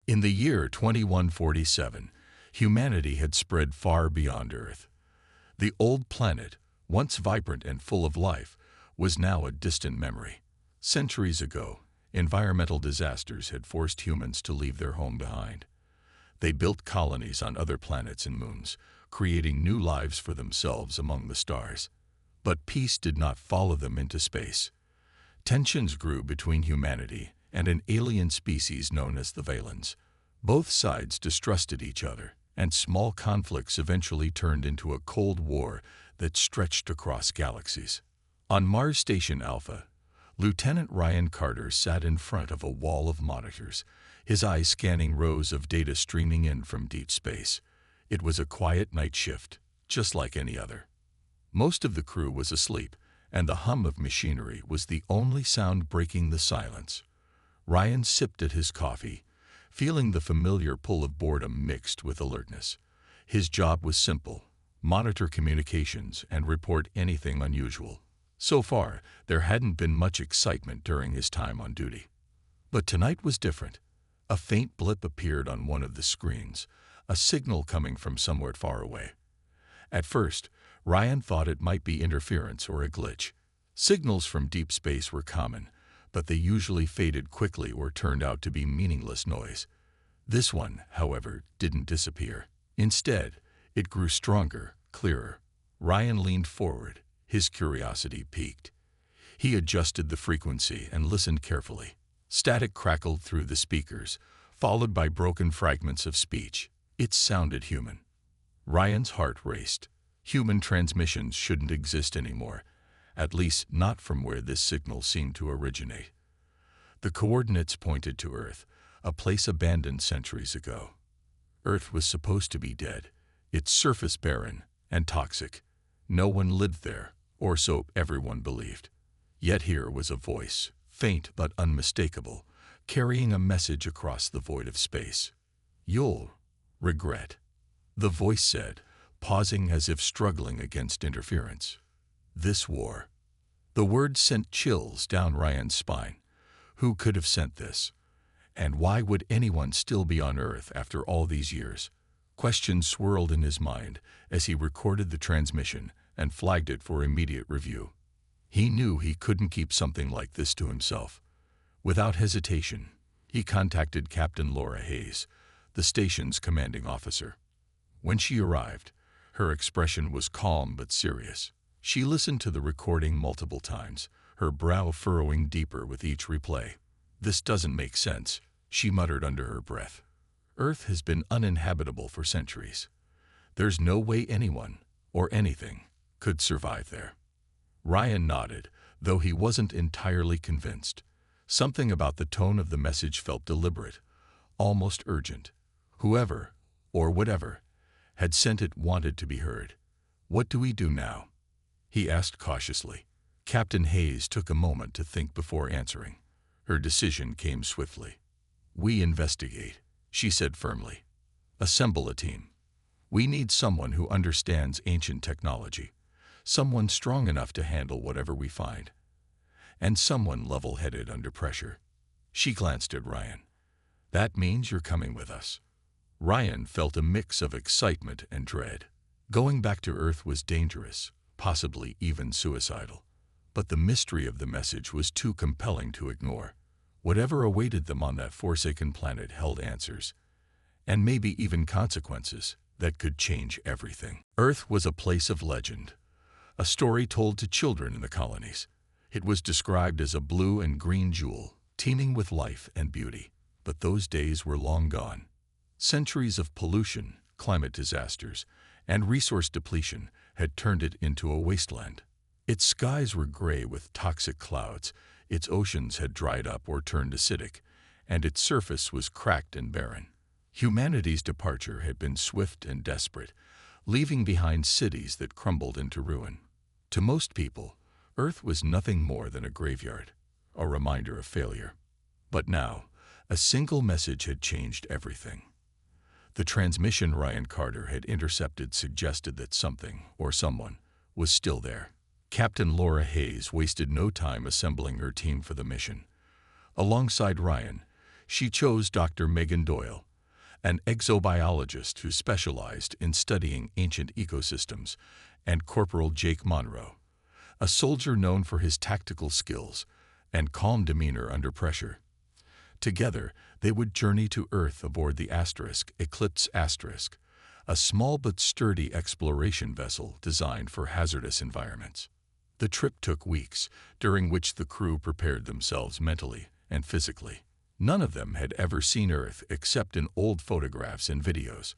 In the year 2147, humanity had spread far beyond Earth. The old planet, once vibrant and full of life, was now a distant memory. Centuries ago, environmental disasters had forced humans to leave their home behind. They built colonies on other planets and moons, creating new lives for themselves among the stars. But peace did not follow them into space. Tensions grew between humanity and an alien species known as the Valens. Both sides distrusted each other, and small conflicts eventually turned into a Cold War that stretched across galaxies. On Mars Station Alpha, Lieutenant Ryan Carter sat in front of a wall of monitors, his eyes scanning rows of data streaming in from deep space. It was a quiet night shift, just like any other. Most of the crew was asleep, and the hum of machinery was the only sound breaking the silence. Ryan sipped at his coffee, feeling the familiar pull of boredom mixed with alertness. His job was simple: monitor communications and report anything unusual. So far, there hadn't been much excitement during his time on duty. But tonight was different. A faint blip appeared on one of the screens, a signal coming from somewhere far away. At first, Ryan thought it might be interference or a glitch. Signals from deep space were common, but they usually faded quickly or turned out to be meaningless noise. This one, however, didn't disappear. Instead, it grew stronger, clearer. Ryan leaned forward, his curiosity piqued. He adjusted the frequency and listened carefully. Static crackled through the speakers, followed by broken fragments of speech. It sounded human. Ryan's heart raced. Human transmissions shouldn't exist anymore, at least not from where this signal seemed to originate. The coordinates pointed to Earth, a place abandoned centuries ago. Earth was supposed to be dead, its surface barren and toxic. No one lived there, or so everyone believed. Yet here was a voice, faint but unmistakable, carrying a message across the void of space. "You'll regret," the voice said, pausing as if struggling against interference. "This war." The word sent chills down Ryan's spine. Who could have sent this? And why would anyone still be on Earth after all these years? Questions swirled in his mind as he recorded the transmission and flagged it for immediate review. He knew he couldn't keep something like this to himself. Without hesitation, he contacted Captain Laura Hayes, the station's commanding officer. When she arrived, her expression was calm but serious. She listened to the recording multiple times, her brow furrowing deeper with each replay. "This doesn't make sense," she muttered under her breath. "Earth has been uninhabitable for centuries. There's no way anyone, or anything, could survive there." Ryan nodded, though he wasn't entirely convinced. Something about the tone of the message felt deliberate, almost urgent. Whoever, or whatever, had sent it wanted to be heard. "What do we do now?" he asked cautiously. Captain Hayes took a moment to think before answering. Her decision came swiftly. "We investigate," she said firmly. "Assemble a team. We need someone who understands ancient technology, someone strong enough to handle whatever we find, and someone level-headed under pressure." She glanced at Ryan. "That means you're coming with us." Ryan felt a mix of excitement and dread. Going back to Earth was dangerous, possibly even suicidal. But the mystery of the message was too compelling to ignore. Whatever awaited them on that forsaken planet held answers, and maybe even consequences, that could change everything. Earth was a place of legend, a story told to children in the colonies. It was described as a blue and green jewel, teeming with life and beauty. But those days were long gone. Centuries of pollution, climate disasters, and resource depletion had turned it into a wasteland. Its skies were gray with toxic clouds, its oceans had dried up or turned acidic, and its surface was cracked and barren. Humanity's departure had been swift and desperate, leaving behind cities that crumbled into ruin. To most people, Earth was nothing more than a graveyard, a reminder of failure. But now, a single message had changed everything. The transmission Ryan Carter had intercepted suggested that something, or someone, was still there. Captain Laura Hayes wasted no time assembling her team for the mission. Alongside Ryan, She chose Dr. Megan Doyle, an exobiologist who specialized in studying ancient ecosystems, and Corporal Jake Monroe, a soldier known for his tactical skills and calm demeanor under pressure. Together, they would journey to Earth aboard the Eclipse Asterisk, a small but sturdy exploration vessel designed for hazardous environments. The trip took weeks, during which the crew prepared themselves mentally and physically. None of them had ever seen Earth except in old photographs and videos.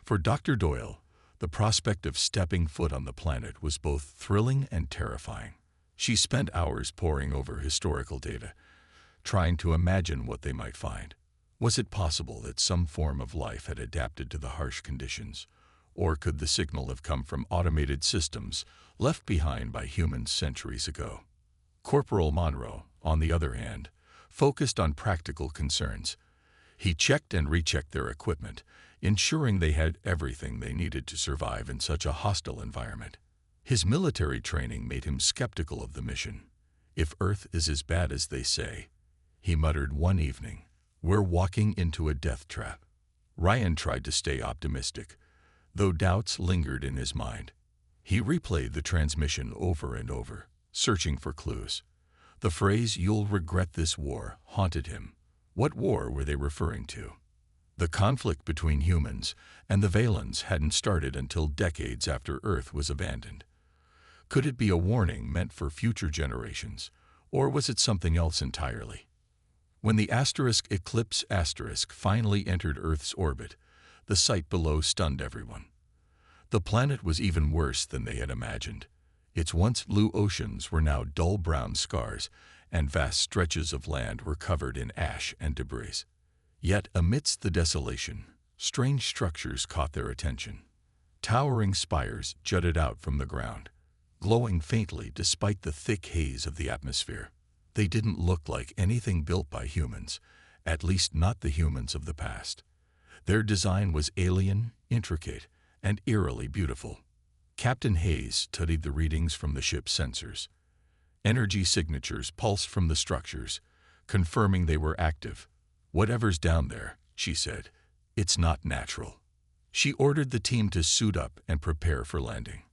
For Dr. Doyle, the prospect of stepping foot on the planet was both thrilling and terrifying. She spent hours poring over historical data, trying to imagine what they might find. Was it possible that some form of life had adapted to the harsh conditions? Or could the signal have come from automated systems left behind by humans centuries ago? Corporal Monroe, on the other hand, focused on practical concerns. He checked and rechecked their equipment, ensuring they had everything they needed to survive in such a hostile environment. His military training made him skeptical of the mission. If Earth is as bad as they say, he muttered one evening, "We're walking into a death trap." Ryan tried to stay optimistic, though doubts lingered in his mind. He replayed the transmission over and over, searching for clues. The phrase, "You'll regret this war," haunted him. What war were they referring to? The conflict between humans and the Valens hadn't started until decades after Earth was abandoned. Could it be a warning meant for future generations, or was it something else entirely? When the Eclipse Asterisk finally entered Earth's orbit, the sight below stunned everyone. The planet was even worse than they had imagined. Its once blue oceans were now dull brown scars, and vast stretches of land were covered in ash and debris. Yet amidst the desolation, strange structures caught their attention. Towering spires jutted out from the ground, glowing faintly despite the thick haze of the atmosphere. They didn't look like anything built by humans, at least not the humans of the past. Their design was alien, intricate, and eerily beautiful. Captain Hayes studied the readings from the ship's sensors. Energy signatures pulsed from the structures, confirming they were active. "Whatever's down there," she said, "it's not natural." She ordered the team to suit up and prepare for landing.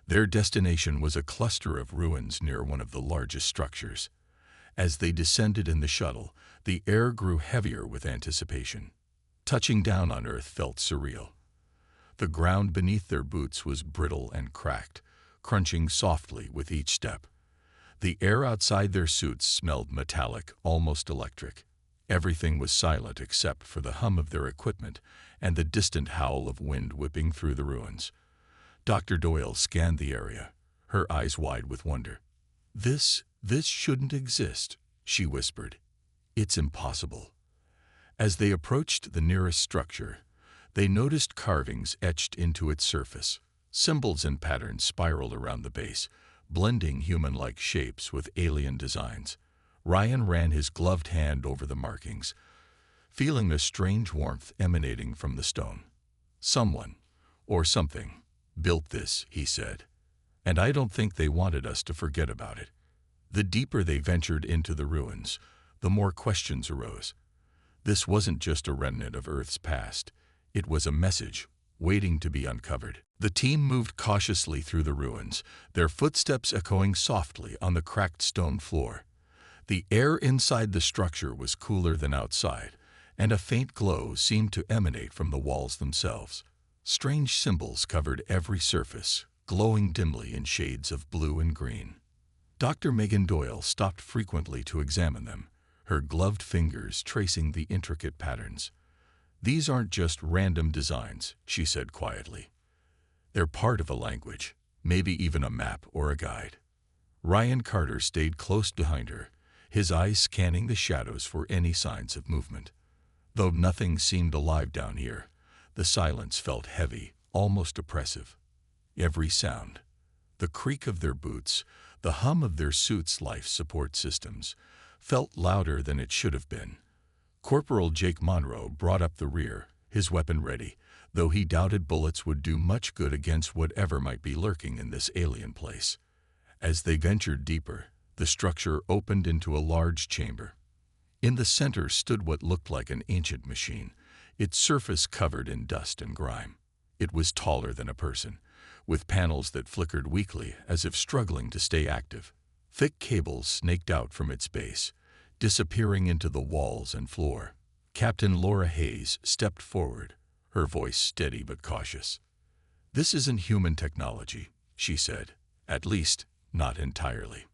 Their destination was a cluster of ruins near one of the largest structures. As they descended in the shuttle, the air grew heavier with anticipation. Touching down on Earth felt surreal. The ground beneath their boots was brittle and cracked, crunching softly with each step. The air outside their suits smelled metallic, almost electric. Everything was silent except for the hum of their equipment and the distant howl of wind whipping through the ruins. Dr. Doyle scanned the area, her eyes wide with wonder. This shouldn't exist," she whispered. "It's impossible." As they approached the nearest structure, they noticed carvings etched into its surface. Symbols and patterns spiraled around the base, blending human-like shapes with alien designs. Ryan ran his gloved hand over the markings, feeling a strange warmth emanating from the stone. "Someone, or something, built this," he said, "and I don't think they wanted us to forget about it." The deeper they ventured into the ruins, the more questions arose. This wasn't just a remnant of Earth's past. It was a message waiting to be uncovered. The team moved cautiously through the ruins, their footsteps echoing softly on the cracked stone floor. The air inside the structure was cooler than outside, and a faint glow seemed to emanate from the walls themselves. Strange symbols covered every surface, glowing dimly in shades of blue and green. Dr. Megan Doyle stopped frequently to examine them, her gloved fingers tracing the intricate patterns. "These aren't just random designs," she said quietly. "They're part of a language, maybe even a map or a guide." Ryan Carter stayed close behind her, his eyes scanning the shadows for any signs of movement. Though nothing seemed alive down here, the silence felt heavy, almost oppressive. Every sound, the creak of their boots, the hum of their suits' life support systems, felt louder than it should have been. Corporal Jake Monroe brought up the rear, his weapon ready, though he doubted bullets would do much good against whatever might be lurking in this alien place. As they ventured deeper, the structure opened into a large chamber. In the center stood what looked like an ancient machine, its surface covered in dust and grime. It was taller than a person, with panels that flickered weakly as if struggling to stay active. Thick cables snaked out from its base, disappearing into the walls and floor. Captain Laura Hayes stepped forward, her voice steady but cautious. "This isn't human technology," she said. "At least, not entirely."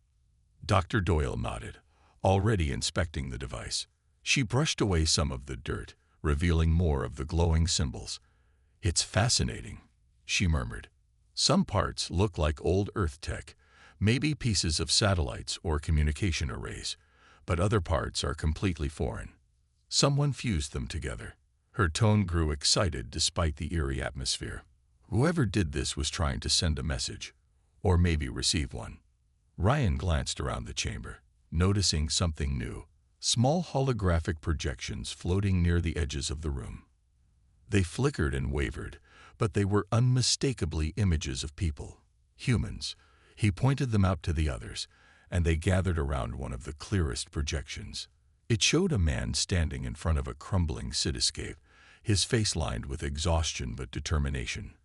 Dr. Doyle nodded, already inspecting the device. She brushed away some of the dirt, revealing more of the glowing symbols. "It's fascinating," she murmured. "Some parts look like old Earth tech, maybe pieces of satellites or communication arrays, but other parts are completely foreign. Someone fused them together." Her tone grew excited despite the eerie atmosphere. Whoever did this was trying to send a message, or maybe receive one. Ryan glanced around the chamber, noticing something new: small holographic projections floating near the edges of the room. They flickered and wavered, but they were unmistakably images of people, humans. He pointed them out to the others, and they gathered around one of the clearest projections. It showed a man standing in front of a crumbling cityscape, his face lined with exhaustion but determination.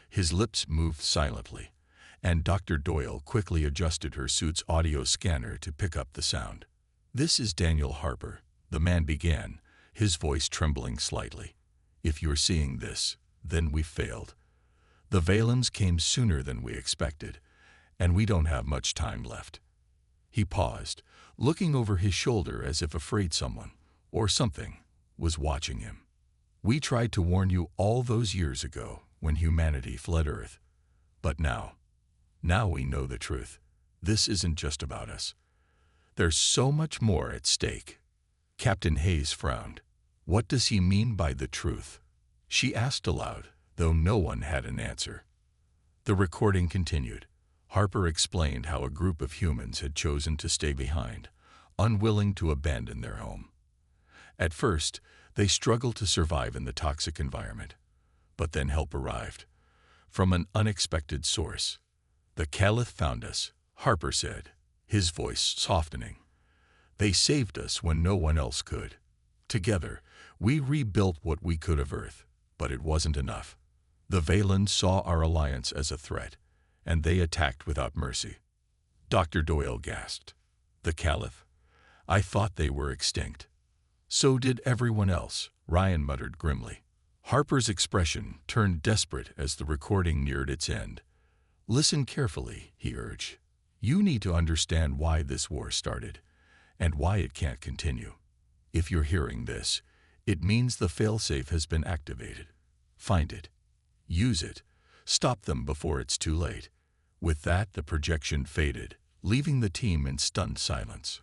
His lips moved silently, and Dr. Doyle quickly adjusted her suit's audio scanner to pick up the sound. "This is Daniel Harper," the man began, his voice trembling slightly. "If you're seeing this, then we failed. The Valens came sooner than we expected, and we don't have much time left." He paused, looking over his shoulder as if afraid someone, or something, was watching him. "We tried to warn you all those years ago when humanity fled Earth. But now we know the truth. This isn't just about us. There's so much more at stake." Captain Hayes frowned. "What does he mean by the truth?" she asked aloud, though no one had an answer. The recording continued. Harper explained how a group of humans had chosen to stay behind, unwilling to abandon their home. At first, they struggled to survive in the toxic environment. But then help arrived, from an unexpected source. "The Caliph found us," Harper said, his voice softening. "They saved us when no one else could. Together, we rebuilt what we could of Earth, but it wasn't enough. The Valens saw our alliance as a threat, and they attacked without mercy." Dr. Doyle gasped. "The Caliph? I thought they were extinct." "So did everyone else," Ryan muttered grimly. Harper's expression turned desperate as the recording neared its end. "Listen carefully," he urged. "You need to understand why this war started, and why it can't continue. If you're hearing this, it means the failsafe has been activated. Find it. Use it. Stop them before it's too late." With that, the projection faded, leaving the team in stunned silence.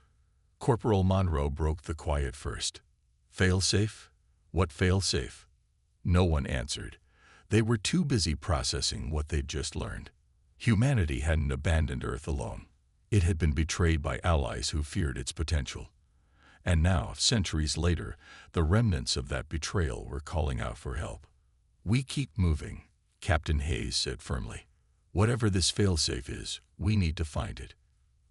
Corporal Monroe broke the quiet first. "Failsafe? What failsafe?" No one answered. They were too busy processing what they'd just learned. Humanity hadn't abandoned Earth alone. It had been betrayed by allies who feared its potential. And now, centuries later, the remnants of that betrayal were calling out for help. "We keep moving," Captain Hayes said firmly. "Whatever this failsafe is, we need to find it.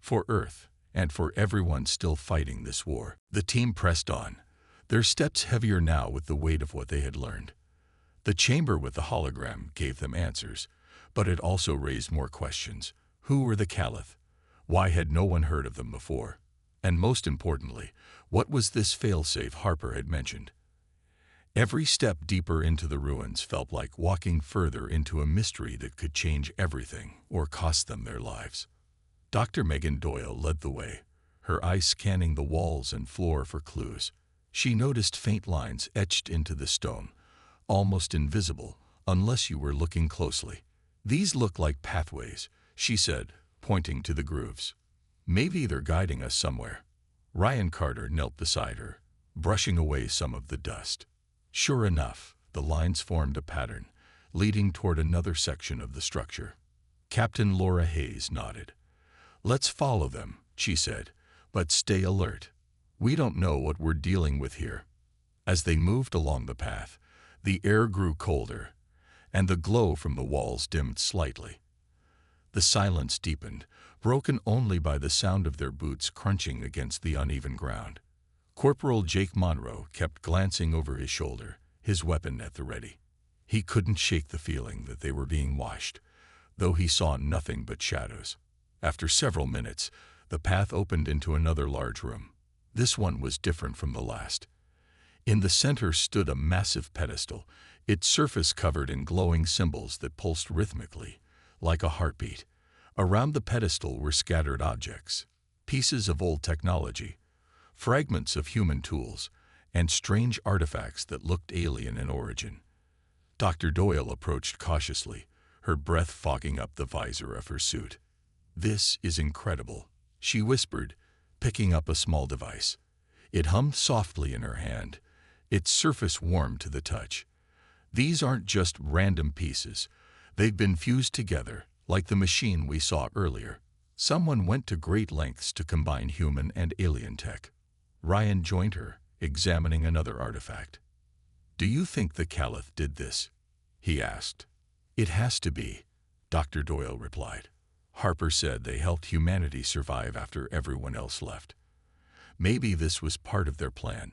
For Earth, and for everyone still fighting this war." The team pressed on, their steps heavier now with the weight of what they had learned. The chamber with the hologram gave them answers, but it also raised more questions. Who were the Caliph? Why had no one heard of them before? And most importantly, what was this failsafe Harper had mentioned? Every step deeper into the ruins felt like walking further into a mystery that could change everything or cost them their lives. Dr. Megan Doyle led the way, her eyes scanning the walls and floor for clues. She noticed faint lines etched into the stone, almost invisible unless you were looking closely. "These look like pathways," she said, pointing to the grooves. "Maybe they're guiding us somewhere." Ryan Carter knelt beside her, brushing away some of the dust. Sure enough, the lines formed a pattern, leading toward another section of the structure. Captain Laura Hayes nodded. "Let's follow them," she said, "but stay alert. We don't know what we're dealing with here." As they moved along the path, the air grew colder, and the glow from the walls dimmed slightly. The silence deepened, broken only by the sound of their boots crunching against the uneven ground. Corporal Jake Monroe kept glancing over his shoulder, his weapon at the ready. He couldn't shake the feeling that they were being watched, though he saw nothing but shadows. After several minutes, the path opened into another large room. This one was different from the last. In the center stood a massive pedestal, its surface covered in glowing symbols that pulsed rhythmically, like a heartbeat. Around the pedestal were scattered objects, pieces of old technology, fragments of human tools, and strange artifacts that looked alien in origin. Dr. Doyle approached cautiously, her breath fogging up the visor of her suit. "This is incredible," she whispered, picking up a small device. It hummed softly in her hand, its surface warm to the touch. "These aren't just random pieces. They've been fused together, like the machine we saw earlier. Someone went to great lengths to combine human and alien tech." Ryan joined her, examining another artifact. "Do you think the Caliph did this?" he asked. "It has to be," Dr. Doyle replied. "Harper said they helped humanity survive after everyone else left. Maybe this was part of their plan,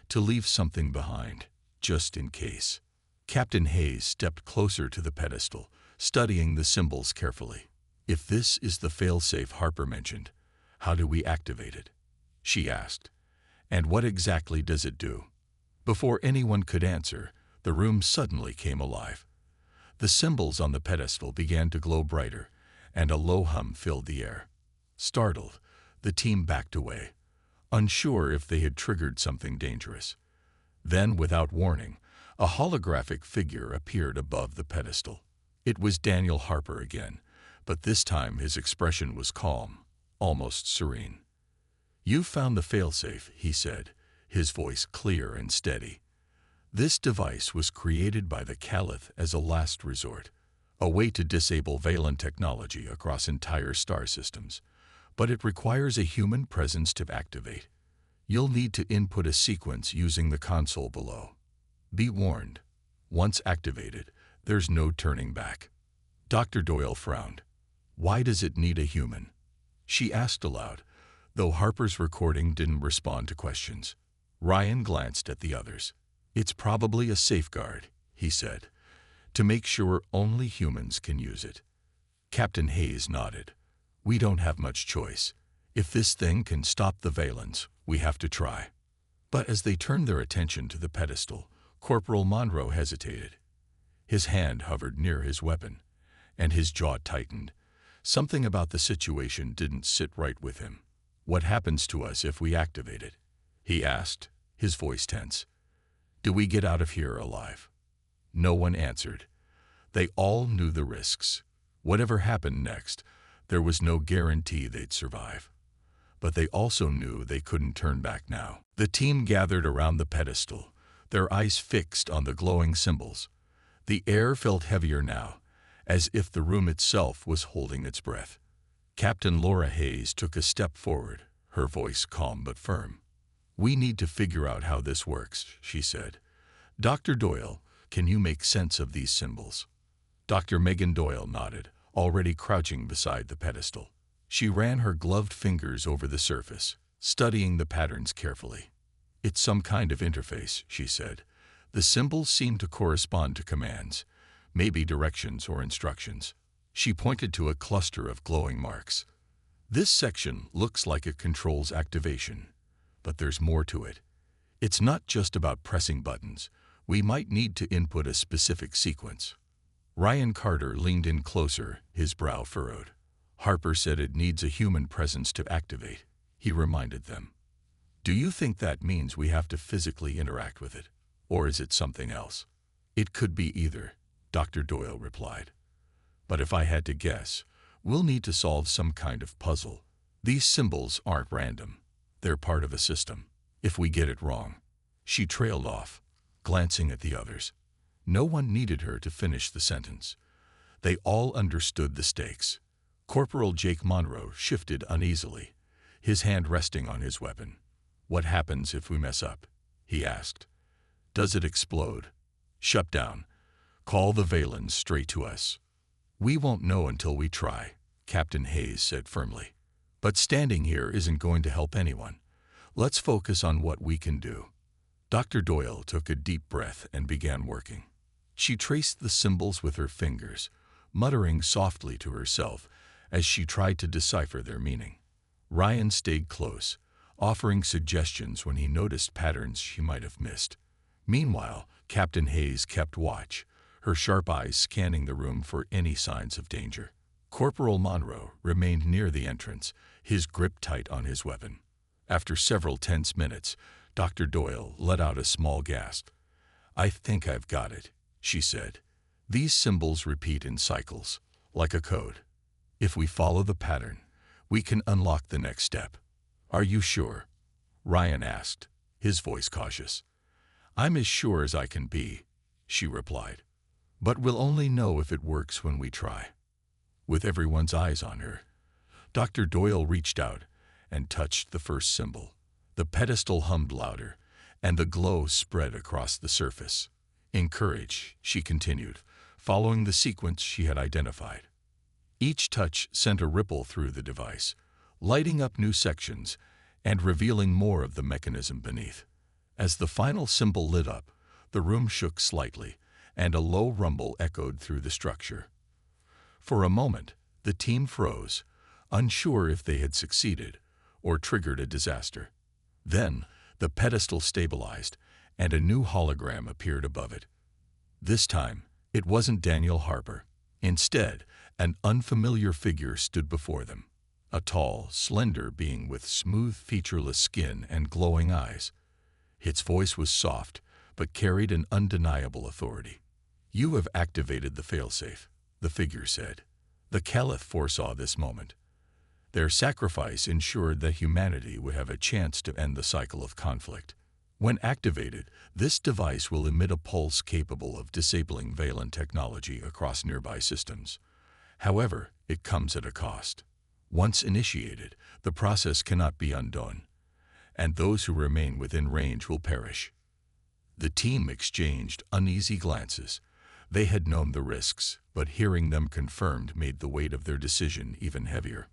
to leave something behind, just in case." Captain Hayes stepped closer to the pedestal, studying the symbols carefully. "If this is the failsafe Harper mentioned, how do we activate it?" she asked. "And what exactly does it do?" Before anyone could answer, the room suddenly came alive. The symbols on the pedestal began to glow brighter, and a low hum filled the air. Startled, the team backed away, unsure if they had triggered something dangerous. Then, without warning, a holographic figure appeared above the pedestal. It was Daniel Harper again, but this time his expression was calm, almost serene. "You found the failsafe," he said, his voice clear and steady. "This device was created by the Caliph as a last resort, a way to disable Valen technology across entire star systems. But it requires a human presence to activate. You'll need to input a sequence using the console below. Be warned, once activated, there's no turning back." Dr. Doyle frowned. "Why does it need a human?" she asked aloud, though Harper's recording didn't respond to questions. Ryan glanced at the others. "It's probably a safeguard," he said, "to make sure only humans can use it." Captain Hayes nodded. "We don't have much choice. If this thing can stop the Valens, we have to try." But as they turned their attention to the pedestal, Corporal Monroe hesitated. His hand hovered near his weapon, and his jaw tightened. Something about the situation didn't sit right with him. "What happens to us if we activate it?" he asked, his voice tense. "Do we get out of here alive?" No one answered. They all knew the risks. Whatever happened next, there was no guarantee they'd survive. But they also knew they couldn't turn back now. The team gathered around the pedestal, their eyes fixed on the glowing symbols. The air felt heavier now, as if the room itself was holding its breath. Captain Laura Hayes took a step forward, her voice calm but firm. "We need to figure out how this works," she said. "Dr. Doyle, can you make sense of these symbols?" Dr. Megan Doyle nodded, already crouching beside the pedestal. She ran her gloved fingers over the surface, studying the patterns carefully. "It's some kind of interface," she said. "The symbols seem to correspond to commands, maybe directions or instructions." She pointed to a cluster of glowing marks. "This section looks like it controls activation, but there's more to it. It's not just about pressing buttons. We might need to input a specific sequence." Ryan Carter leaned in closer, his brow furrowed. "Harper said it needs a human presence to activate," he reminded them. "Do you think that means we have to physically interact with it, or is it something else?" "It could be either," Dr. Doyle replied. "But if I had to guess, we'll need to solve some kind of puzzle. These symbols aren't random. They're part of a system. If we get it wrong..." She trailed off, glancing at the others. No one needed her to finish the sentence. They all understood the stakes. Corporal Jake Monroe shifted uneasily, his hand resting on his weapon. "What happens if we mess up?" he asked. "Does it explode? Shut down. Call the Valens straight to us." "We won't know until we try," Captain Hayes said firmly. "But standing here isn't going to help anyone. Let's focus on what we can do. Dr. Doyle took a deep breath and began working. She traced the symbols with her fingers, muttering softly to herself as she tried to decipher their meaning. Ryan stayed close, offering suggestions when he noticed patterns she might have missed. Meanwhile, Captain Hayes kept watch, her sharp eyes scanning the room for any signs of danger. Corporal Monroe remained near the entrance, his grip tight on his weapon. After several tense minutes, Dr. Doyle let out a small gasp. "I think I've got it," she said. "These symbols repeat in cycles, like a code. If we follow the pattern, we can unlock the next step." "Are you sure?" Ryan asked, his voice cautious. "I'm as sure as I can be," she replied. "But we'll only know if it works when we try." With everyone's eyes on her, Dr. Doyle reached out and touched the first symbol. The pedestal hummed louder, and the glow spread across the surface. "Encourage," she continued, following the sequence she had identified. Each touch sent a ripple through the device, lighting up new sections and revealing more of the mechanism beneath. As the final symbol lit up, the room shook slightly, and a low rumble echoed through the structure. For a moment, the team froze, unsure if they had succeeded or triggered a disaster. Then, the pedestal stabilized, and a new hologram appeared above it. This time, it wasn't Daniel Harper. Instead, an unfamiliar figure stood before them. A tall, slender being with smooth, featureless skin and glowing eyes. Its voice was soft, but carried an undeniable authority. "You have activated the failsafe," the figure said. "The Caliph foresaw this moment. Their sacrifice ensured that humanity would have a chance to end the cycle of conflict. When activated, this device will emit a pulse capable of disabling Valen technology across nearby systems. However, it comes at a cost. Once initiated, the process cannot be undone, and those who remain within range will perish." The team exchanged uneasy glances. They had known the risks, but hearing them confirmed made the weight of their decision even heavier.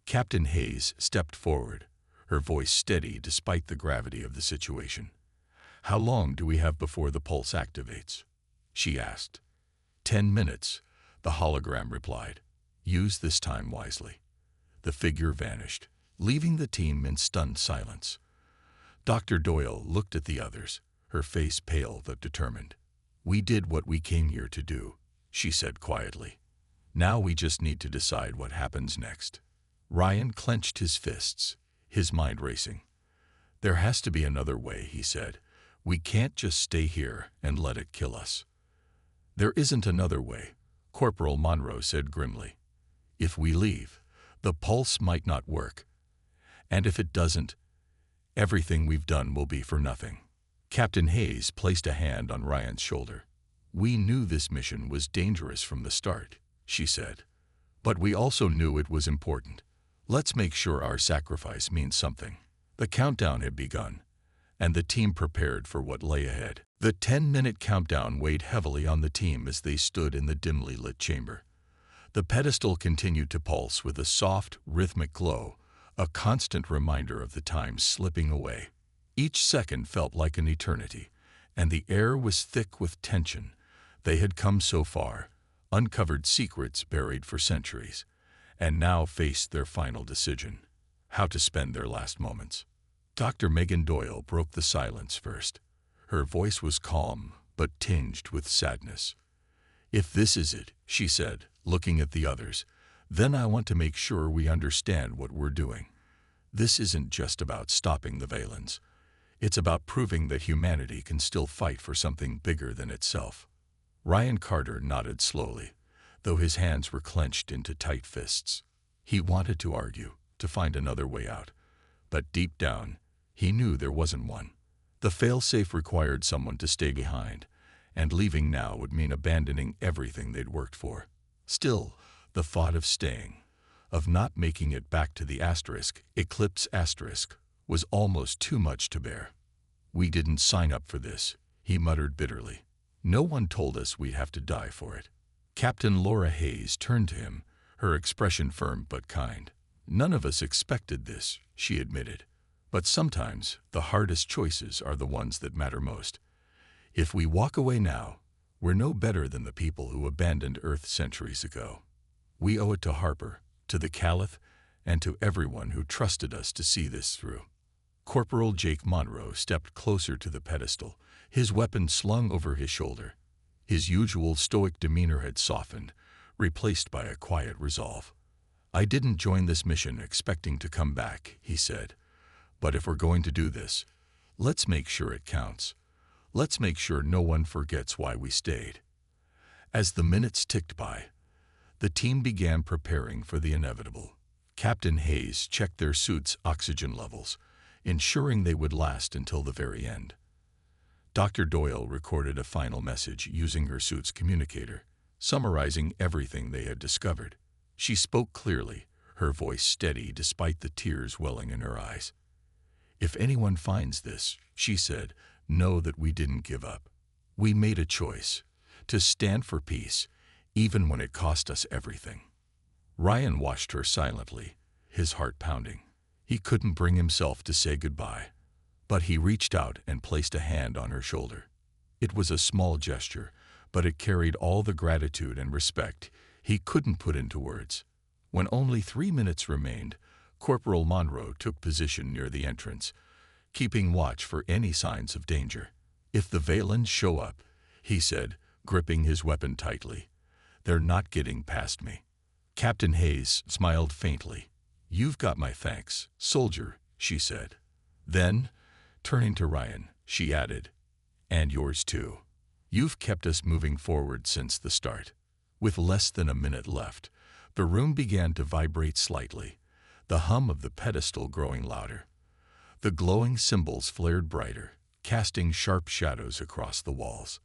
Captain Hayes stepped forward, her voice steady despite the gravity of the situation. "How long do we have before the pulse activates?" she asked. 10 minutes, the hologram replied. "Use this time wisely." The figure vanished, leaving the team in stunned silence. Dr. Doyle looked at the others, her face pale but determined. "We did what we came here to do," she said quietly. "Now we just need to decide what happens next." Ryan clenched his fists, his mind racing. "There has to be another way," he said. "We can't just stay here and let it kill us." "There isn't another way," Corporal Monroe said grimly. "If we leave, the pulse might not work. And if it doesn't, everything we've done will be for nothing." Captain Hayes placed a hand on Ryan's shoulder. "We knew this mission was dangerous from the start," she said. "But we also knew it was important. Let's make sure our sacrifice means something." The countdown had begun, and the team prepared for what lay ahead. The 10-minute countdown weighed heavily on the team as they stood in the dimly lit chamber. The pedestal continued to pulse with a soft, rhythmic glow, a constant reminder of the time slipping away. Each second felt like an eternity, and the air was thick with tension. They had come so far, uncovered secrets buried for centuries, and now faced their final decision: how to spend their last moments. Dr. Megan Doyle broke the silence first. Her voice was calm, but tinged with sadness. "If this is it," she said, looking at the others, "then I want to make sure we understand what we're doing. This isn't just about stopping the Valens. It's about proving that humanity can still fight for something bigger than itself." Ryan Carter nodded slowly, though his hands were clenched into tight fists. He wanted to argue, to find another way out, but deep down, he knew there wasn't one. The failsafe required someone to stay behind, and leaving now would mean abandoning everything they'd worked for. Still, the thought of staying, of not making it back to the Eclipse asterisk, was almost too much to bear. "We didn't sign up for this," he muttered bitterly. "No one told us we'd have to die for it." Captain Laura Hayes turned to him, her expression firm but kind. "None of us expected this," she admitted. But sometimes the hardest choices are the ones that matter most. If we walk away now, we're no better than the people who abandoned Earth centuries ago. We owe it to Harper, to the Caliph, and to everyone who trusted us to see this through. Corporal Jake Monroe stepped closer to the pedestal, his weapon slung over his shoulder. His usual stoic demeanor had softened, replaced by a quiet resolve. "I didn't join this mission expecting to come back," he said. "But if we're going to do this, let's make sure it counts. Let's make sure no one forgets why we stayed." As the minutes ticked by, the team began preparing for the inevitable. Captain Hayes checked their suits' oxygen levels, ensuring they would last until the very end. Dr. Doyle recorded a final message using her suit's communicator, summarizing everything they had discovered. She spoke clearly, her voice steady despite the tears welling in her eyes. "If anyone finds this," she said, "know that we didn't give up. We made a choice to stand for peace, even when it cost us everything." Ryan watched her silently, his heart pounding. He couldn't bring himself to say goodbye, but he reached out and placed a hand on her shoulder. It was a small gesture, but it carried all the gratitude and respect he couldn't put into words. When only 3 minutes remained, Corporal Monroe took position near the entrance, keeping watch for any signs of danger. "If the Valens show up," he said, gripping his weapon tightly, "they're not getting past me." Captain Hayes smiled faintly. "You've got my thanks, soldier," she said. Then, turning to Ryan, she added, "And yours too. You've kept us moving forward since the start." With less than a minute left, the room began to vibrate slightly, the hum of the pedestal growing louder. The glowing symbols flared brighter, casting sharp shadows across the walls.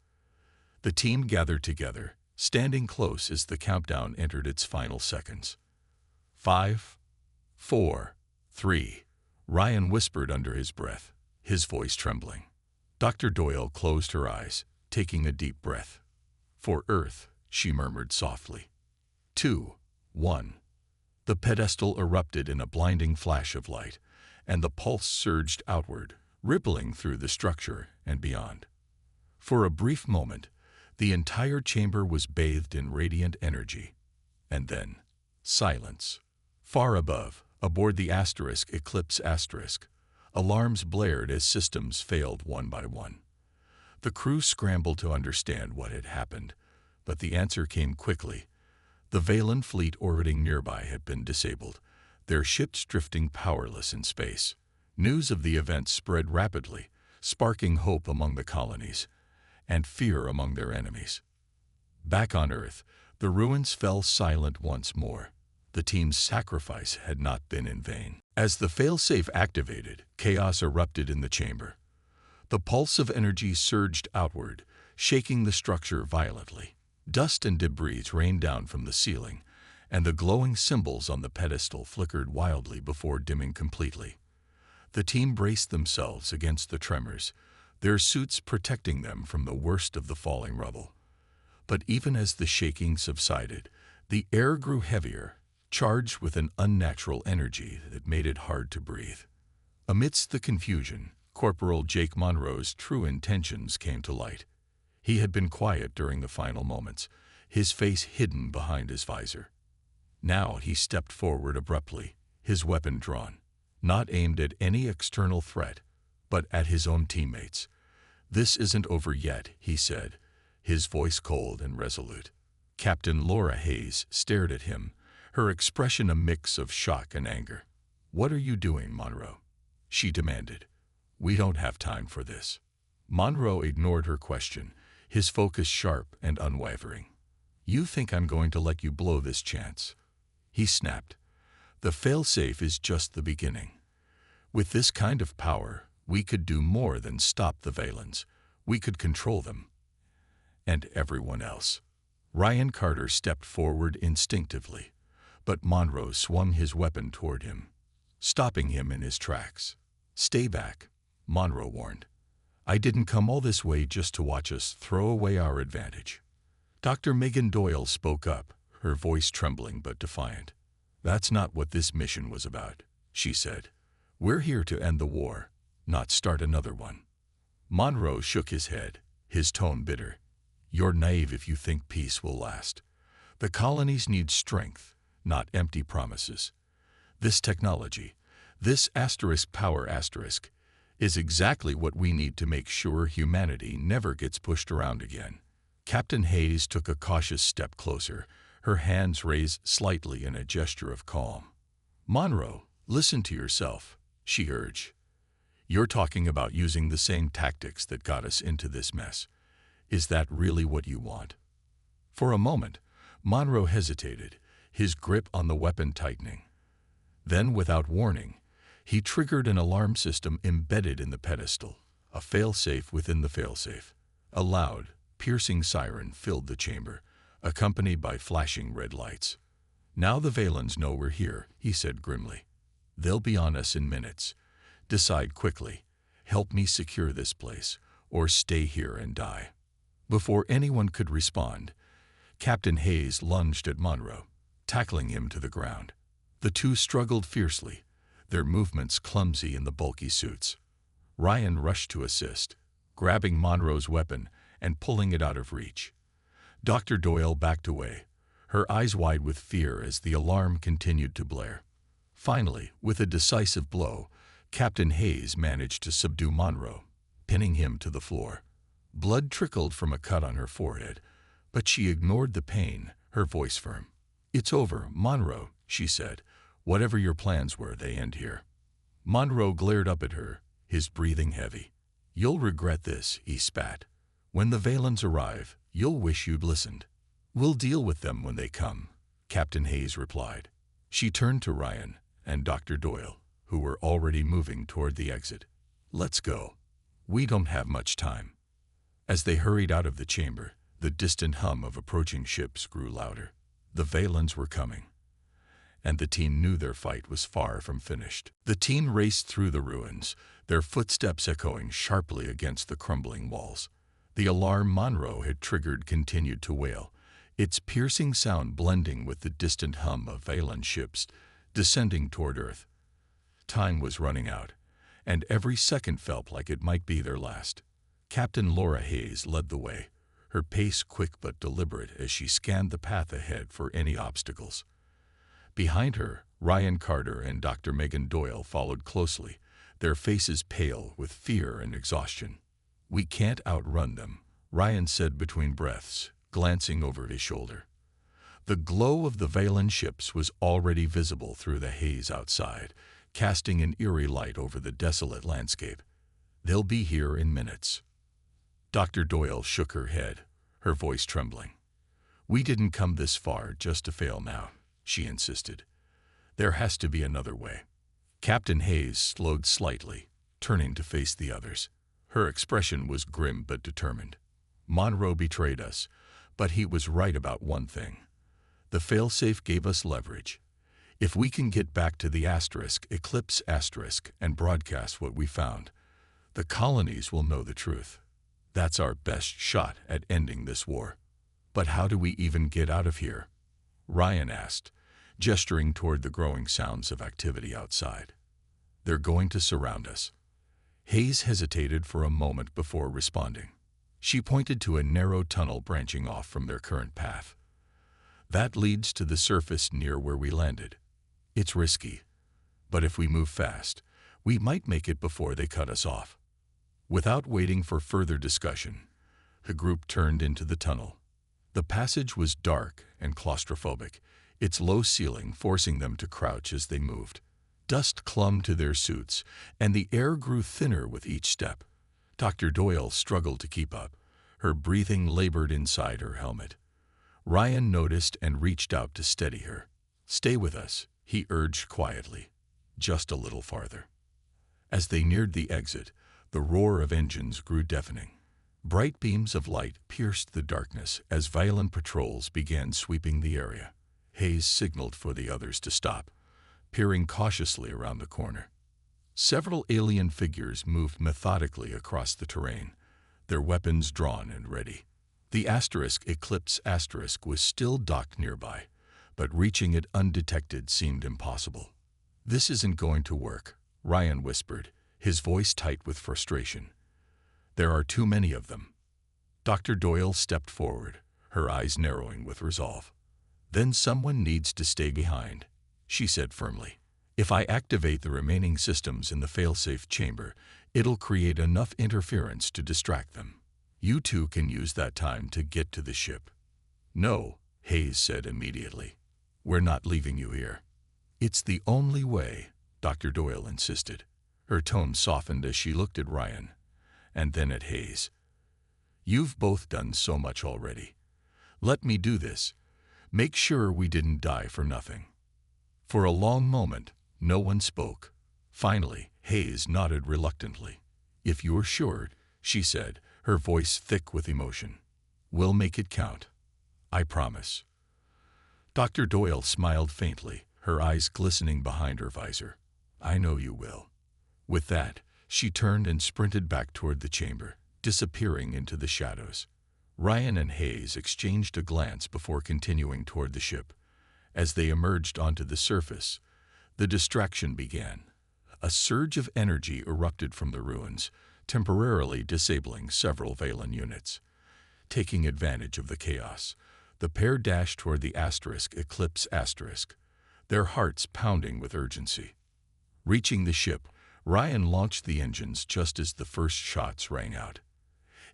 The team gathered together, standing close as the countdown entered its final seconds. 5, 4, 3, Ryan whispered under his breath, his voice trembling. Dr. Doyle closed her eyes, taking a deep breath. "For Earth," she murmured softly. 2, 1. The pedestal erupted in a blinding flash of light, and the pulse surged outward, rippling through the structure and beyond. For a brief moment, the entire chamber was bathed in radiant energy. And then, silence. Far above, aboard the Eclipse Asterisk, alarms blared as systems failed one by one. The crew scrambled to understand what had happened, but the answer came quickly. The Valen fleet orbiting nearby had been disabled, their ships drifting powerless in space. News of the event spread rapidly, sparking hope among the colonies and fear among their enemies. Back on Earth, the ruins fell silent once more. The team's sacrifice had not been in vain. As the failsafe activated, chaos erupted in the chamber. The pulse of energy surged outward, shaking the structure violently. Dust and debris rained down from the ceiling, and the glowing symbols on the pedestal flickered wildly before dimming completely. The team braced themselves against the tremors, their suits protecting them from the worst of the falling rubble. But even as the shaking subsided, the air grew heavier, charged with an unnatural energy that made it hard to breathe. Amidst the confusion, Corporal Jake Monroe's true intentions came to light. He had been quiet during the final moments, his face hidden behind his visor. Now he stepped forward abruptly, his weapon drawn, not aimed at any external threat, but at his own teammates. "This isn't over yet," he said, his voice cold and resolute. Captain Laura Hayes stared at him, her expression a mix of shock and anger. "What are you doing, Monroe?" she demanded. "We don't have time for this." Monroe ignored her question, his focus sharp and unwavering. "You think I'm going to let you blow this chance?" he snapped. "The failsafe is just the beginning. With this kind of power, we could do more than stop the Valens. We could control them. And everyone else." Ryan Carter stepped forward instinctively, but Monroe swung his weapon toward him, stopping him in his tracks. "Stay back," Monroe warned. "I didn't come all this way just to watch us throw away our advantage." Dr. Megan Doyle spoke up, her voice trembling but defiant. "That's not what this mission was about," she said. We're here to end the war, not start another one. Monroe shook his head, his tone bitter. You're naive if you think peace will last. The colonies need strength, not empty promises. This technology, this power is exactly what we need to make sure humanity never gets pushed around again. Captain Hayes took a cautious step closer, her hands raised slightly in a gesture of calm. Monroe, listen to yourself, she urged. You're talking about using the same tactics that got us into this mess. Is that really what you want? For a moment, Monroe hesitated, his grip on the weapon tightening. Then, without warning, he triggered an alarm system embedded in the pedestal, a failsafe within the failsafe. A loud, piercing siren filled the chamber, accompanied by flashing red lights. Now the Valens know we're here, he said grimly. They'll be on us in minutes. Decide quickly. Help me secure this place, or stay here and die. Before anyone could respond, Captain Hayes lunged at Monroe, tackling him to the ground. The two struggled fiercely, their movements clumsy in the bulky suits. Ryan rushed to assist, grabbing Monroe's weapon and pulling it out of reach. Dr. Doyle backed away, her eyes wide with fear as the alarm continued to blare. Finally, with a decisive blow, Captain Hayes managed to subdue Monroe, pinning him to the floor. Blood trickled from a cut on her forehead, but she ignored the pain, her voice firm. It's over, Monroe, she said. Whatever your plans were, they end here. Monroe glared up at her, his breathing heavy. You'll regret this, he spat. When the Valens arrive, you'll wish you'd listened. We'll deal with them when they come, Captain Hayes replied. She turned to Ryan and Dr. Doyle, who were already moving toward the exit. Let's go. We don't have much time. As they hurried out of the chamber, the distant hum of approaching ships grew louder. The Valens were coming, and the teen knew their fight was far from finished. The teen raced through the ruins, their footsteps echoing sharply against the crumbling walls. The alarm Monroe had triggered continued to wail, its piercing sound blending with the distant hum of Valen ships descending toward Earth. Time was running out, and every second felt like it might be their last. Captain Laura Hayes led the way, her pace quick but deliberate as she scanned the path ahead for any obstacles. Behind her, Ryan Carter and Dr. Megan Doyle followed closely, their faces pale with fear and exhaustion. We can't outrun them, Ryan said between breaths, glancing over his shoulder. The glow of the Valen ships was already visible through the haze outside, casting an eerie light over the desolate landscape. They'll be here in minutes. Dr. Doyle shook her head, her voice trembling. We didn't come this far just to fail now, she insisted. There has to be another way. Captain Hayes slowed slightly, turning to face the others. Her expression was grim but determined. Monroe betrayed us, but he was right about one thing. The failsafe gave us leverage. If we can get back to the Eclipse and broadcast what we found, the colonies will know the truth. That's our best shot at ending this war. But how do we even get out of here? Ryan asked, gesturing toward the growing sounds of activity outside. They're going to surround us. Hayes hesitated for a moment before responding. She pointed to a narrow tunnel branching off from their current path. That leads to the surface near where we landed. It's risky, but if we move fast, we might make it before they cut us off. Without waiting for further discussion, the group turned into the tunnel. The passage was dark and claustrophobic, its low ceiling forcing them to crouch as they moved. Dust clung to their suits, and the air grew thinner with each step. Dr. Doyle struggled to keep up, her breathing labored inside her helmet. Ryan noticed and reached out to steady her. Stay with us, he urged quietly. Just a little farther. As they neared the exit, the roar of engines grew deafening. Bright beams of light pierced the darkness as violent patrols began sweeping the area. Hayes signaled for the others to stop, peering cautiously around the corner. Several alien figures moved methodically across the terrain, their weapons drawn and ready. The Eclipse was still docked nearby, but reaching it undetected seemed impossible. This isn't going to work, Ryan whispered, his voice tight with frustration. "There are too many of them." Dr. Doyle stepped forward, her eyes narrowing with resolve. "Then someone needs to stay behind," she said firmly. "If I activate the remaining systems in the failsafe chamber, it'll create enough interference to distract them. You two can use that time to get to the ship." "No," Hayes said immediately. "We're not leaving you here." "It's the only way," Dr. Doyle insisted. Her tone softened as she looked at Ryan, and then at Hayes. "You've both done so much already. Let me do this. Make sure we didn't die for nothing." For a long moment, no one spoke. Finally, Hayes nodded reluctantly. "If you're sure," she said, her voice thick with emotion. "We'll make it count. I promise." Dr. Doyle smiled faintly, her eyes glistening behind her visor. "I know you will." With that, she turned and sprinted back toward the chamber, disappearing into the shadows. Ryan and Hayes exchanged a glance before continuing toward the ship. As they emerged onto the surface, the distraction began. A surge of energy erupted from the ruins, temporarily disabling several Valen units. Taking advantage of the chaos, the pair dashed toward the Eclipse *, their hearts pounding with urgency. Reaching the ship, Ryan launched the engines just as the first shots rang out.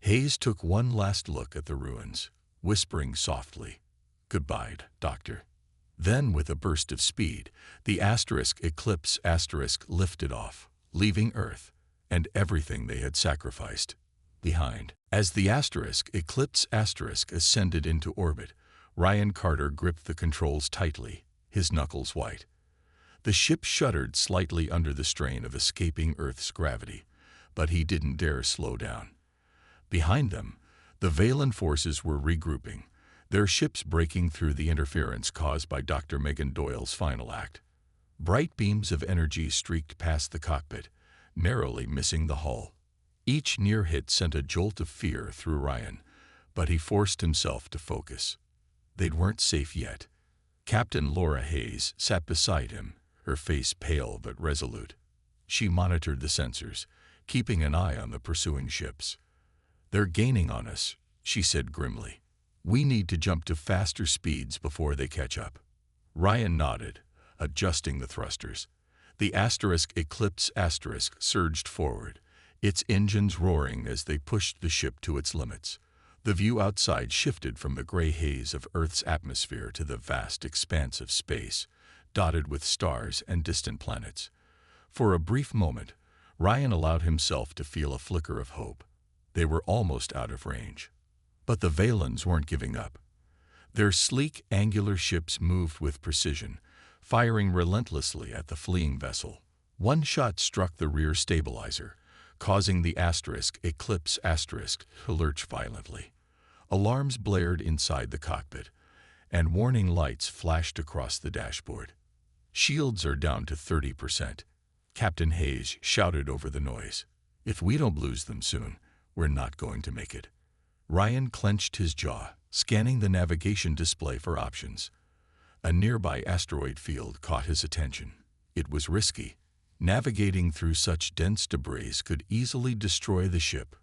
Hayes took one last look at the ruins, whispering softly, "Goodbye, Doctor." Then, with a burst of speed, the Eclipse * lifted off, leaving Earth and everything they had sacrificed behind. As the Eclipse * ascended into orbit, Ryan Carter gripped the controls tightly, his knuckles white. The ship shuddered slightly under the strain of escaping Earth's gravity, but he didn't dare slow down. Behind them, the Valen forces were regrouping, their ships breaking through the interference caused by Dr. Megan Doyle's final act. Bright beams of energy streaked past the cockpit, narrowly missing the hull. Each near hit sent a jolt of fear through Ryan, but he forced himself to focus. They weren't safe yet. Captain Laura Hayes sat beside him, her face pale but resolute. She monitored the sensors, keeping an eye on the pursuing ships. "They're gaining on us," she said grimly. "We need to jump to faster speeds before they catch up." Ryan nodded, adjusting the thrusters. The Eclipse * surged forward, its engines roaring as they pushed the ship to its limits. The view outside shifted from the gray haze of Earth's atmosphere to the vast expanse of space, dotted with stars and distant planets. For a brief moment, Ryan allowed himself to feel a flicker of hope. They were almost out of range. But the Valens weren't giving up. Their sleek, angular ships moved with precision, firing relentlessly at the fleeing vessel. One shot struck the rear stabilizer, causing the Eclipse * to lurch violently. Alarms blared inside the cockpit, and warning lights flashed across the dashboard. "Shields are down to 30%, Captain Hayes shouted over the noise. "If we don't lose them soon, we're not going to make it." Ryan clenched his jaw, scanning the navigation display for options. A nearby asteroid field caught his attention. It was risky. Navigating through such dense debris could easily destroy the ship,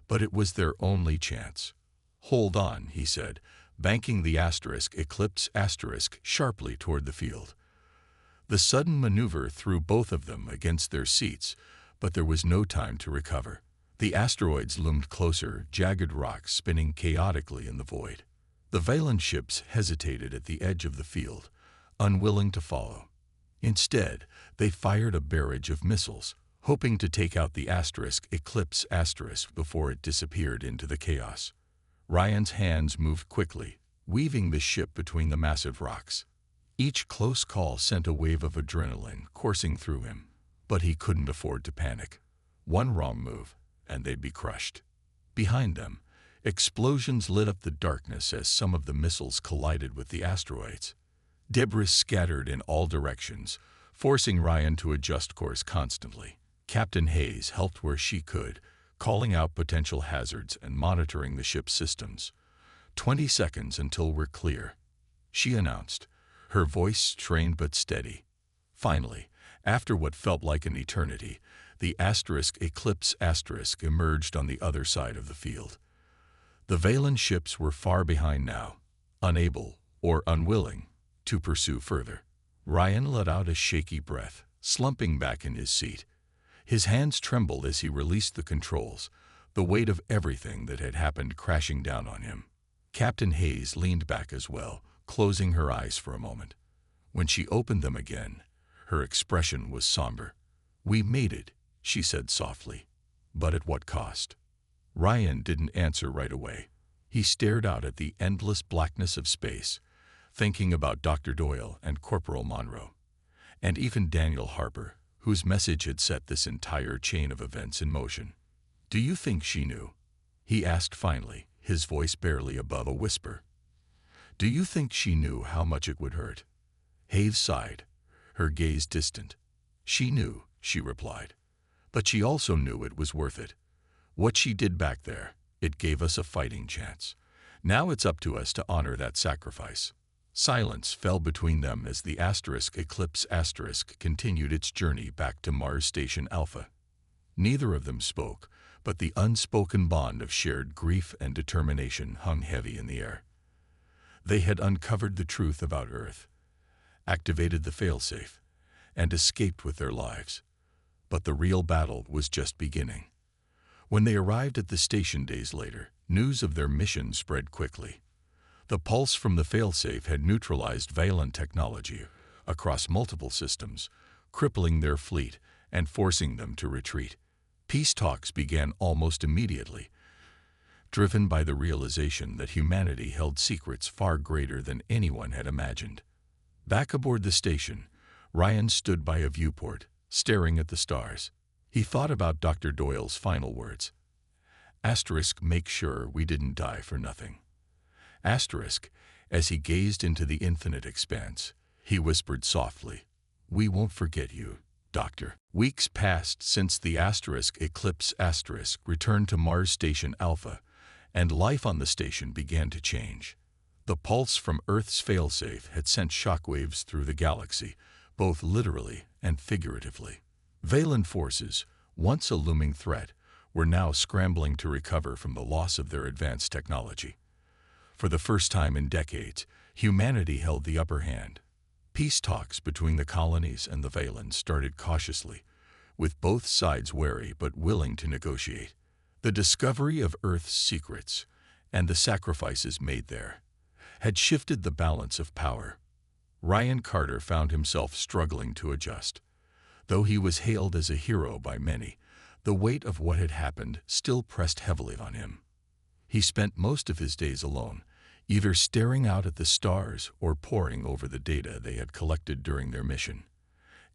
but it was their only chance. "Hold on," he said, banking the Eclipse * sharply toward the field. The sudden maneuver threw both of them against their seats, but there was no time to recover. The asteroids loomed closer, jagged rocks spinning chaotically in the void. The Valen ships hesitated at the edge of the field, unwilling to follow. Instead, they fired a barrage of missiles, hoping to take out the Eclipse * before it disappeared into the chaos. Ryan's hands moved quickly, weaving the ship between the massive rocks. Each close call sent a wave of adrenaline coursing through him, but he couldn't afford to panic. One wrong move, and they'd be crushed. Behind them, explosions lit up the darkness as some of the missiles collided with the asteroids. Debris scattered in all directions, forcing Ryan to adjust course constantly. Captain Hayes helped where she could, calling out potential hazards and monitoring the ship's systems. 20 seconds until we're clear," she announced, her voice strained but steady. Finally, After what felt like an eternity, the Eclipse emerged on the other side of the field. The Valen ships were far behind now, unable, or unwilling, to pursue further. Ryan let out a shaky breath, slumping back in his seat. His hands trembled as he released the controls, the weight of everything that had happened crashing down on him. Captain Hayes leaned back as well, closing her eyes for a moment. When she opened them again, her expression was somber. "We made it," she said softly. "But at what cost?" Ryan didn't answer right away. He stared out at the endless blackness of space, thinking about Dr. Doyle and Corporal Monroe, and even Daniel Harper, whose message had set this entire chain of events in motion. "Do you think she knew?" he asked finally, his voice barely above a whisper. "Do you think she knew how much it would hurt?" Hayes sighed, her gaze distant. "She knew," she replied. "But she also knew it was worth it. What she did back there, it gave us a fighting chance. Now it's up to us to honor that sacrifice." Silence fell between them as the Eclipse continued its journey back to Mars Station Alpha. Neither of them spoke, but the unspoken bond of shared grief and determination hung heavy in the air. They had uncovered the truth about Earth, activated the failsafe, and escaped with their lives. But the real battle was just beginning. When they arrived at the station days later, news of their mission spread quickly. The pulse from the failsafe had neutralized Valen technology across multiple systems, crippling their fleet and forcing them to retreat. Peace talks began almost immediately, driven by the realization that humanity held secrets far greater than anyone had imagined. Back aboard the station, Ryan stood by a viewport, staring at the stars. He thought about Dr. Doyle's final words. Make sure we didn't die for nothing. As he gazed into the infinite expanse, he whispered softly, "We won't forget you, Doctor." Weeks passed since the Eclipse returned to Mars Station Alpha, and life on the station began to change. The pulse from Earth's failsafe had sent shockwaves through the galaxy, both literally and figuratively. Valen forces, once a looming threat, were now scrambling to recover from the loss of their advanced technology. For the first time in decades, humanity held the upper hand. Peace talks between the colonies and the Valens started cautiously, with both sides wary but willing to negotiate. The discovery of Earth's secrets, and the sacrifices made there, had shifted the balance of power. Ryan Carter found himself struggling to adjust. Though he was hailed as a hero by many, the weight of what had happened still pressed heavily on him. He spent most of his days alone, either staring out at the stars or poring over the data they had collected during their mission.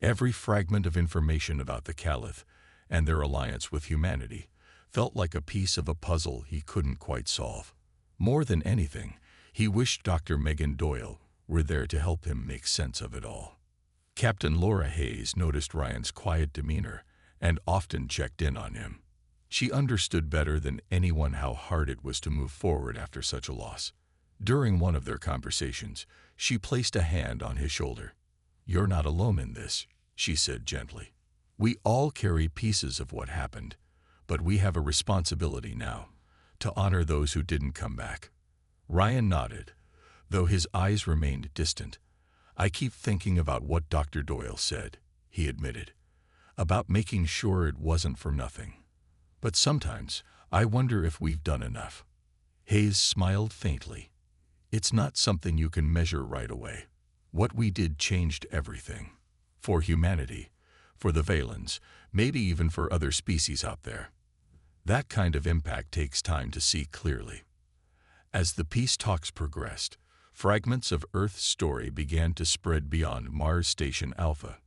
Every fragment of information about the Caliph and their alliance with humanity felt like a piece of a puzzle he couldn't quite solve. More than anything, he wished Dr. Megan Doyle were there to help him make sense of it all. Captain Laura Hayes noticed Ryan's quiet demeanor and often checked in on him. She understood better than anyone how hard it was to move forward after such a loss. During one of their conversations, she placed a hand on his shoulder. "You're not alone in this," she said gently. "We all carry pieces of what happened, but we have a responsibility now to honor those who didn't come back." Ryan nodded, though his eyes remained distant. "I keep thinking about what Dr. Doyle said," he admitted, "about making sure it wasn't for nothing. But sometimes I wonder if we've done enough." Hayes smiled faintly. "It's not something you can measure right away. What we did changed everything. For humanity, for the Valens, maybe even for other species out there. That kind of impact takes time to see clearly." As the peace talks progressed, fragments of Earth's story began to spread beyond Mars Station Alpha.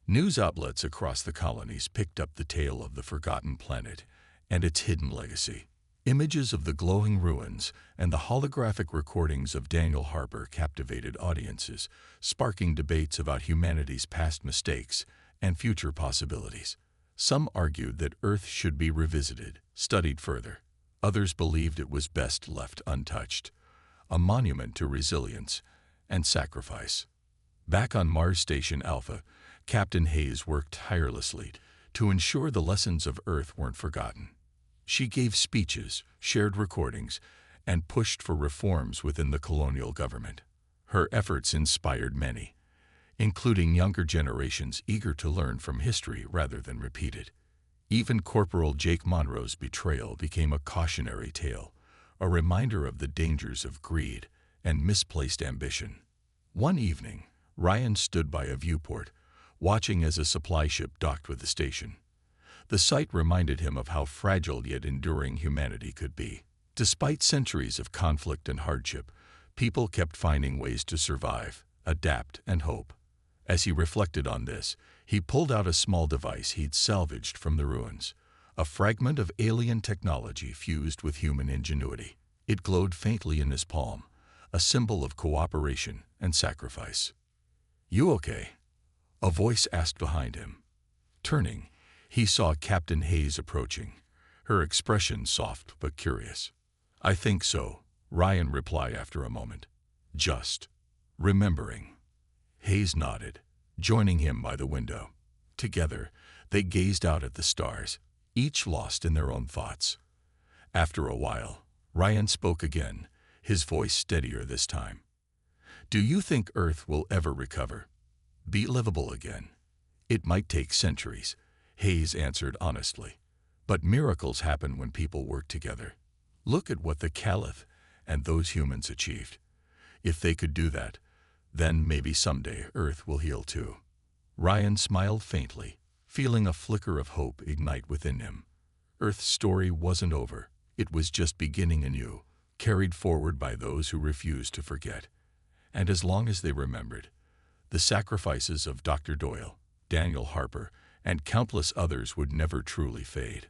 News outlets across the colonies picked up the tale of the forgotten planet and its hidden legacy. Images of the glowing ruins and the holographic recordings of Daniel Harper captivated audiences, sparking debates about humanity's past mistakes and future possibilities. Some argued that Earth should be revisited, studied further. Others believed it was best left untouched, a monument to resilience and sacrifice. Back on Mars Station Alpha, Captain Hayes worked tirelessly to ensure the lessons of Earth weren't forgotten. She gave speeches, shared recordings, and pushed for reforms within the colonial government. Her efforts inspired many, including younger generations eager to learn from history rather than repeat it. Even Corporal Jake Monroe's betrayal became a cautionary tale, a reminder of the dangers of greed and misplaced ambition. One evening, Ryan stood by a viewport, watching as a supply ship docked with the station. The sight reminded him of how fragile yet enduring humanity could be. Despite centuries of conflict and hardship, people kept finding ways to survive, adapt, and hope. As he reflected on this, he pulled out a small device he'd salvaged from the ruins, a fragment of alien technology fused with human ingenuity. It glowed faintly in his palm, a symbol of cooperation and sacrifice. "You okay?" a voice asked behind him. Turning, he saw Captain Hayes approaching, her expression soft but curious. "I think so," Ryan replied after a moment. "Just remembering." Hayes nodded, joining him by the window. Together, they gazed out at the stars, each lost in their own thoughts. After a while, Ryan spoke again, his voice steadier this time. "Do you think Earth will ever recover? Be livable again?" "It might take centuries," Hayes answered honestly. "But miracles happen when people work together. Look at what the Caliph and those humans achieved. If they could do that, then maybe someday Earth will heal too." Ryan smiled faintly, feeling a flicker of hope ignite within him. Earth's story wasn't over. It was just beginning anew, carried forward by those who refused to forget. And as long as they remembered, the sacrifices of Dr. Doyle, Daniel Harper, and countless others would never truly fade.